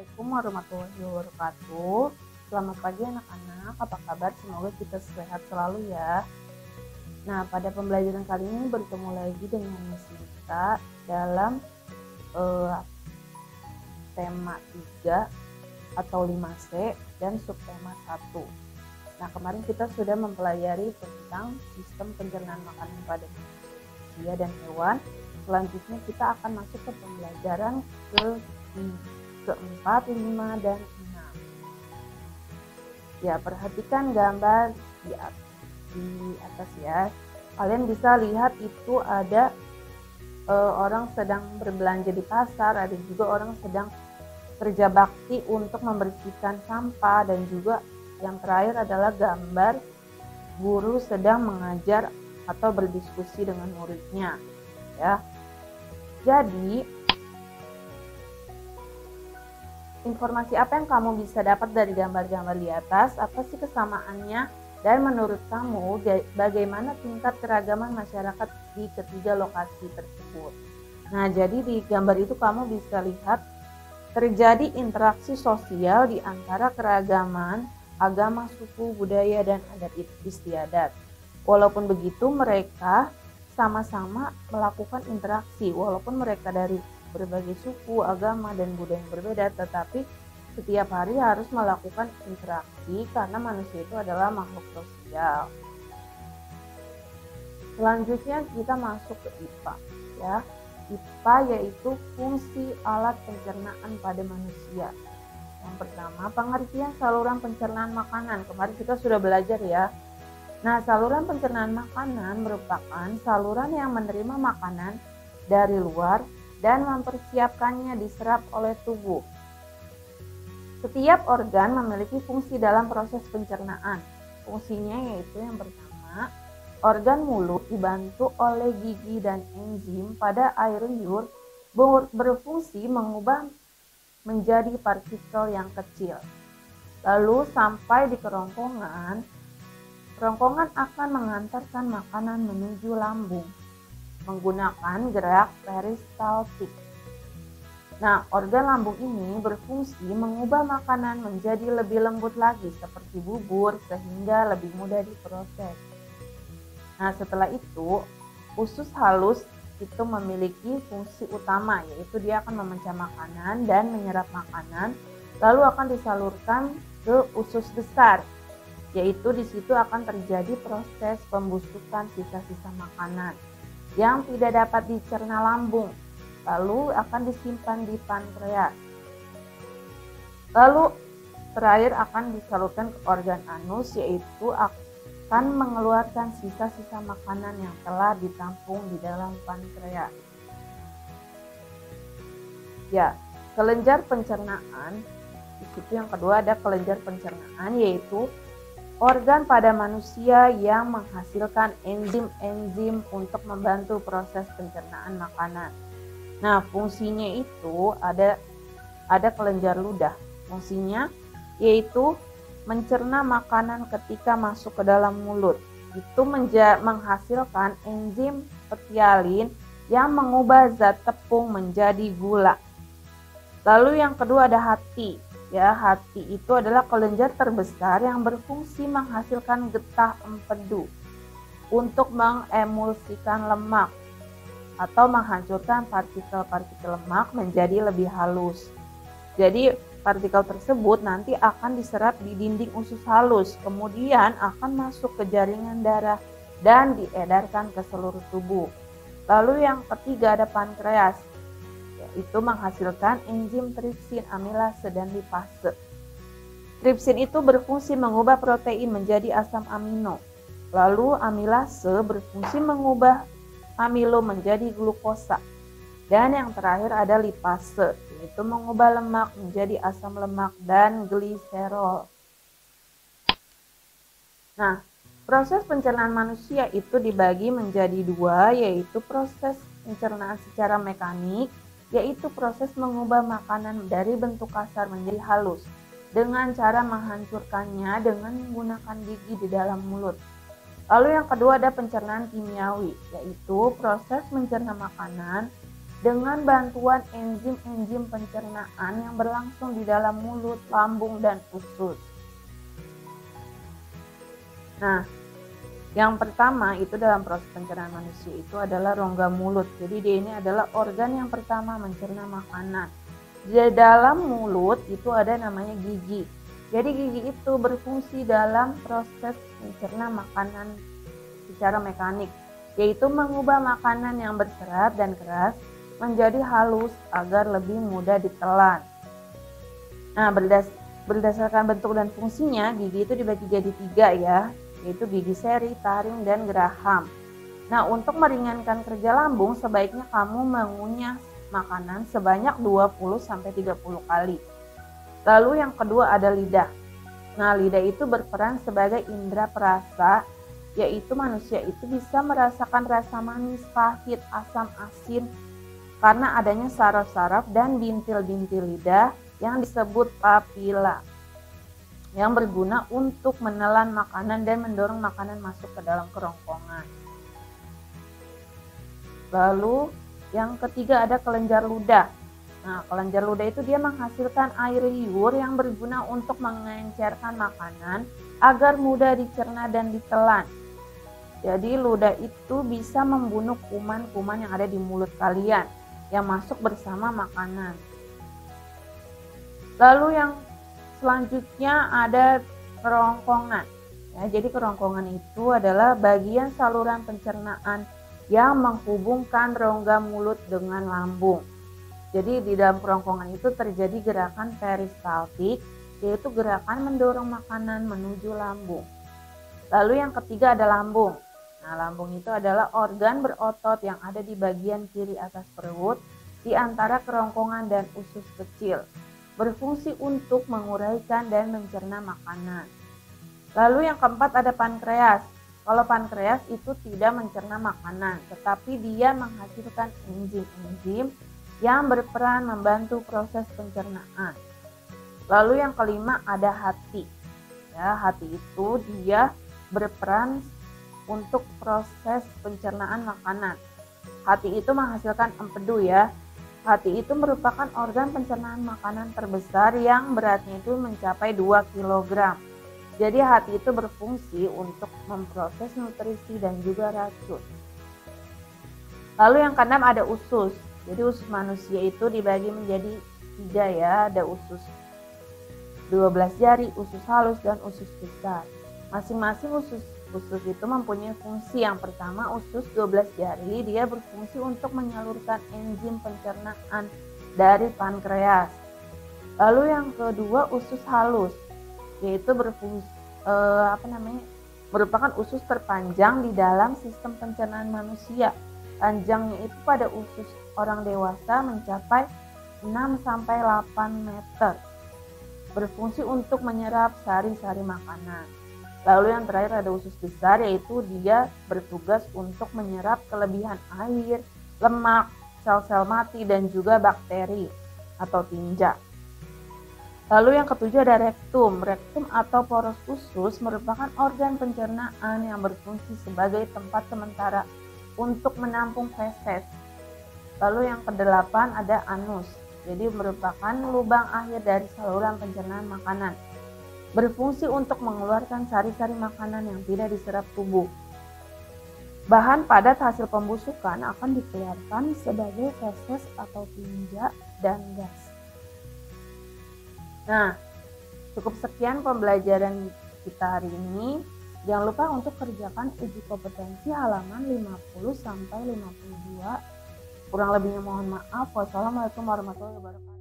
Assalamualaikum warahmatullahi wabarakatuh. Selamat pagi anak-anak, apa kabar? Semoga kita sehat selalu ya. Nah, pada pembelajaran kali ini bertemu lagi dengan Miss Lita dalam tema 3 atau 5C dan subtema 1. Nah, kemarin kita sudah mempelajari tentang sistem pencernaan makanan pada manusia dan hewan. Selanjutnya kita akan masuk ke pembelajaran keempat, 5, dan 6. Ya, perhatikan gambar di atas ya. Kalian bisa lihat itu ada orang sedang berbelanja di pasar, ada juga orang sedang kerja bakti untuk membersihkan sampah, dan juga yang terakhir adalah gambar guru sedang mengajar atau berdiskusi dengan muridnya ya. Jadi informasi apa yang kamu bisa dapat dari gambar-gambar di atas? Apa sih kesamaannya? Dan menurut kamu bagaimana tingkat keragaman masyarakat di ketiga lokasi tersebut? Nah, jadi di gambar itu kamu bisa lihat terjadi interaksi sosial di antara keragaman agama, suku, budaya, dan adat istiadat. Walaupun begitu, mereka sama-sama melakukan interaksi, walaupun mereka dari berbagai suku, agama, dan budaya yang berbeda, tetapi setiap hari harus melakukan interaksi karena manusia itu adalah makhluk sosial. Selanjutnya kita masuk ke IPA ya. IPA yaitu fungsi alat pencernaan pada manusia. Yang pertama, pengertian saluran pencernaan makanan. Kemarin kita sudah belajar ya. Nah, saluran pencernaan makanan merupakan saluran yang menerima makanan dari luar dan mempersiapkannya diserap oleh tubuh. Setiap organ memiliki fungsi dalam proses pencernaan. Fungsinya yaitu yang pertama, organ mulut dibantu oleh gigi dan enzim pada air liur berfungsi mengubah menjadi partikel yang kecil. Lalu sampai di kerongkongan, kerongkongan akan mengantarkan makanan menuju lambung menggunakan gerak peristaltik. Nah, organ lambung ini berfungsi mengubah makanan menjadi lebih lembut lagi seperti bubur sehingga lebih mudah diproses. Nah, setelah itu usus halus itu memiliki fungsi utama, yaitu dia akan memecah makanan dan menyerap makanan, lalu akan disalurkan ke usus besar, yaitu di situ akan terjadi proses pembusukan sisa-sisa makanan yang tidak dapat dicerna lambung, lalu akan disimpan di pankreas. Lalu terakhir akan disalurkan ke organ anus, yaitu akan mengeluarkan sisa-sisa makanan yang telah ditampung di dalam pankreas. Ya, kelenjar pencernaan. Di situ yang kedua ada kelenjar pencernaan, yaitu organ pada manusia yang menghasilkan enzim-enzim untuk membantu proses pencernaan makanan. Nah, fungsinya itu ada kelenjar ludah. Fungsinya yaitu mencerna makanan ketika masuk ke dalam mulut. Itu menghasilkan enzim petialin yang mengubah zat tepung menjadi gula. Lalu yang kedua ada hati. Ya, hati itu adalah kelenjar terbesar yang berfungsi menghasilkan getah empedu untuk mengemulsikan lemak atau menghancurkan partikel-partikel lemak menjadi lebih halus. Jadi partikel tersebut nanti akan diserap di dinding usus halus, kemudian akan masuk ke jaringan darah dan diedarkan ke seluruh tubuh. Lalu yang ketiga ada pankreas, yaitu menghasilkan enzim tripsin, amilase, dan lipase. Tripsin itu berfungsi mengubah protein menjadi asam amino. Lalu amilase berfungsi mengubah amilo menjadi glukosa. Dan yang terakhir ada lipase, yaitu mengubah lemak menjadi asam lemak dan gliserol. Nah, proses pencernaan manusia itu dibagi menjadi dua, yaitu proses pencernaan secara mekanik, yaitu proses mengubah makanan dari bentuk kasar menjadi halus dengan cara menghancurkannya dengan menggunakan gigi di dalam mulut. Lalu yang kedua ada pencernaan kimiawi, yaitu proses mencerna makanan dengan bantuan enzim-enzim pencernaan yang berlangsung di dalam mulut, lambung, dan usus. Nah, yang pertama itu dalam proses pencernaan manusia itu adalah rongga mulut. Jadi dia ini adalah organ yang pertama mencerna makanan. Di dalam mulut itu ada namanya gigi. Jadi gigi itu berfungsi dalam proses mencerna makanan secara mekanik, yaitu mengubah makanan yang berserat dan keras menjadi halus agar lebih mudah ditelan. Nah, berdasarkan bentuk dan fungsinya, gigi itu dibagi jadi 3 ya, yaitu gigi seri, taring, dan geraham. Nah, untuk meringankan kerja lambung, sebaiknya kamu mengunyah makanan sebanyak 20-30 kali. Lalu yang kedua ada lidah. Nah, lidah itu berperan sebagai indera perasa, yaitu manusia itu bisa merasakan rasa manis, pahit, asam, asin, karena adanya saraf-saraf dan bintil-bintil lidah yang disebut papila, yang berguna untuk menelan makanan dan mendorong makanan masuk ke dalam kerongkongan. Lalu yang ketiga ada kelenjar ludah. Nah, kelenjar ludah itu dia menghasilkan air liur yang berguna untuk mengencerkan makanan agar mudah dicerna dan ditelan. Jadi ludah itu bisa membunuh kuman-kuman yang ada di mulut kalian yang masuk bersama makanan. Lalu yang selanjutnya ada kerongkongan. Ya, jadi kerongkongan itu adalah bagian saluran pencernaan yang menghubungkan rongga mulut dengan lambung. Jadi di dalam kerongkongan itu terjadi gerakan peristaltik, yaitu gerakan mendorong makanan menuju lambung. Lalu yang ketiga ada lambung. Nah, lambung itu adalah organ berotot yang ada di bagian kiri atas perut, di antara kerongkongan dan usus kecil, berfungsi untuk menguraikan dan mencerna makanan. Lalu yang keempat ada pankreas. Kalau pankreas itu tidak mencerna makanan, tetapi dia menghasilkan enzim-enzim yang berperan membantu proses pencernaan. Lalu yang kelima ada hati. Ya, hati itu dia berperan untuk proses pencernaan makanan. Hati itu menghasilkan empedu ya. Hati itu merupakan organ pencernaan makanan terbesar yang beratnya itu mencapai 2 kg. Jadi hati itu berfungsi untuk memproses nutrisi dan juga racun. Lalu yang keenam ada usus. Jadi usus manusia itu dibagi menjadi 3 ya. Ada usus 12 jari, usus halus, dan usus besar. Masing-masing usus itu mempunyai fungsi. Yang pertama, usus 12 jari dia berfungsi untuk menyalurkan enzim pencernaan dari pankreas. Lalu yang kedua usus halus, yaitu merupakan usus terpanjang di dalam sistem pencernaan manusia. Panjangnya itu pada usus orang dewasa mencapai 6-8 meter. Berfungsi untuk menyerap sari-sari makanan. Lalu yang terakhir ada usus besar, yaitu dia bertugas untuk menyerap kelebihan air, lemak, sel-sel mati, dan juga bakteri atau tinja. Lalu yang ketujuh ada rektum. Rektum atau poros usus merupakan organ pencernaan yang berfungsi sebagai tempat sementara untuk menampung feses. Lalu yang kedelapan ada anus. Jadi merupakan lubang akhir dari saluran pencernaan makanan. Berfungsi untuk mengeluarkan sari-sari makanan yang tidak diserap tubuh. Bahan padat hasil pembusukan akan dikeluarkan sebagai feses atau tinja dan gas. Nah, cukup sekian pembelajaran kita hari ini. Jangan lupa untuk kerjakan uji kompetensi halaman 50-52. Kurang lebihnya mohon maaf. Wassalamualaikum warahmatullahi wabarakatuh.